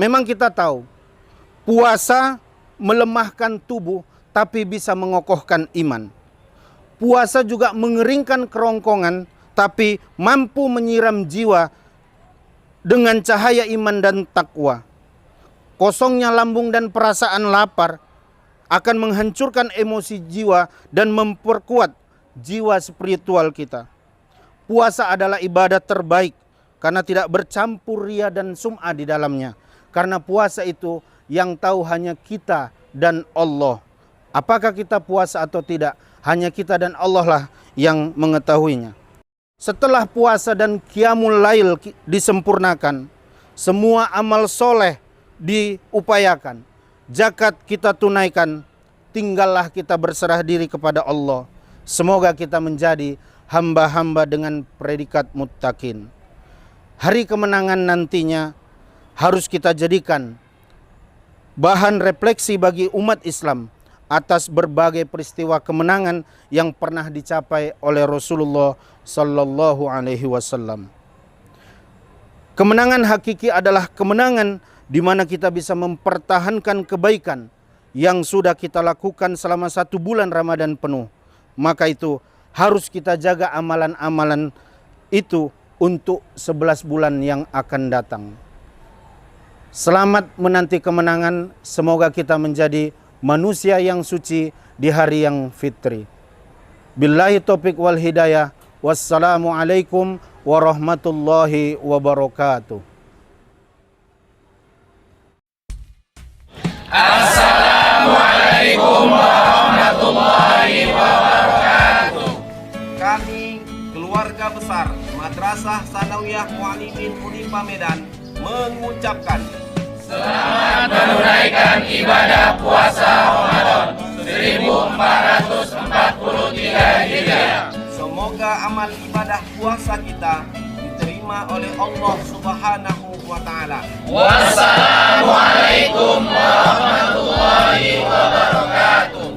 Memang kita tahu puasa melemahkan tubuh tapi bisa mengokohkan iman. Puasa juga mengeringkan kerongkongan tapi mampu menyiram jiwa dengan cahaya iman dan takwa. Kosongnya lambung dan perasaan lapar akan menghancurkan emosi jiwa dan memperkuat jiwa spiritual kita. Puasa adalah ibadah terbaik karena tidak bercampur ria dan sum'ah di dalamnya. Karena puasa itu yang tahu hanya kita dan Allah. Apakah kita puasa atau tidak, hanya kita dan Allah lah yang mengetahuinya. Setelah puasa dan qiyamul lail disempurnakan, semua amal soleh diupayakan, zakat kita tunaikan, tinggallah kita berserah diri kepada Allah. Semoga kita menjadi hamba-hamba dengan predikat muttaqin. Hari kemenangan nantinya harus kita jadikan bahan refleksi bagi umat Islam atas berbagai peristiwa kemenangan yang pernah dicapai oleh Rasulullah sallallahu alaihi wasallam. Kemenangan hakiki adalah kemenangan di mana kita bisa mempertahankan kebaikan yang sudah kita lakukan selama 1 bulan Ramadan penuh. Maka itu harus kita jaga amalan-amalan itu untuk 11 bulan yang akan datang. Selamat menanti kemenangan, semoga kita menjadi manusia yang suci di hari yang fitri. Billahi taufiq wal hidayah. Wassalamualaikum warahmatullahi wabarakatuh. Assalamualaikum warahmatullahi wabarakatuh. Kami, keluarga besar Madrasah Sanawiyah Mu'allimin Unifa Medan, mengucapkan selamat menunaikan ibadah puasa Ramadan 1443 Hijriah. Semoga amal ibadah puasa kita diterima oleh Allah Subhanahu wa Ta'ala. Wassalamualaikum warahmatullahi wabarakatuh.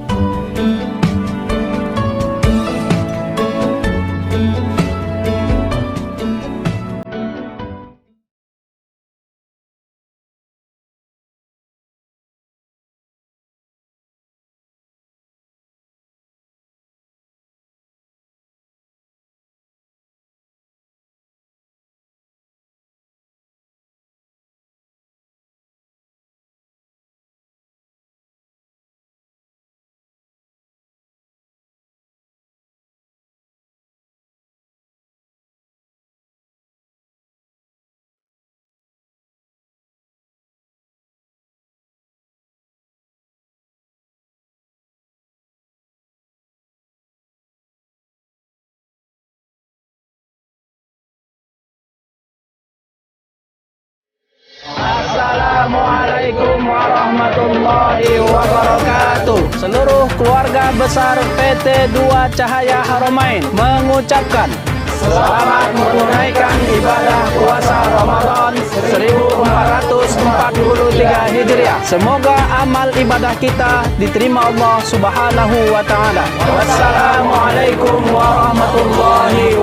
Assalamualaikum warahmatullahi wabarakatuh. Seluruh keluarga besar PT 2 Cahaya Haramain mengucapkan selamat menunaikan ibadah puasa Ramadan 1443 Hijriah. Semoga amal ibadah kita diterima Allah Subhanahu wa Ta'ala. Wassalamualaikum warahmatullahi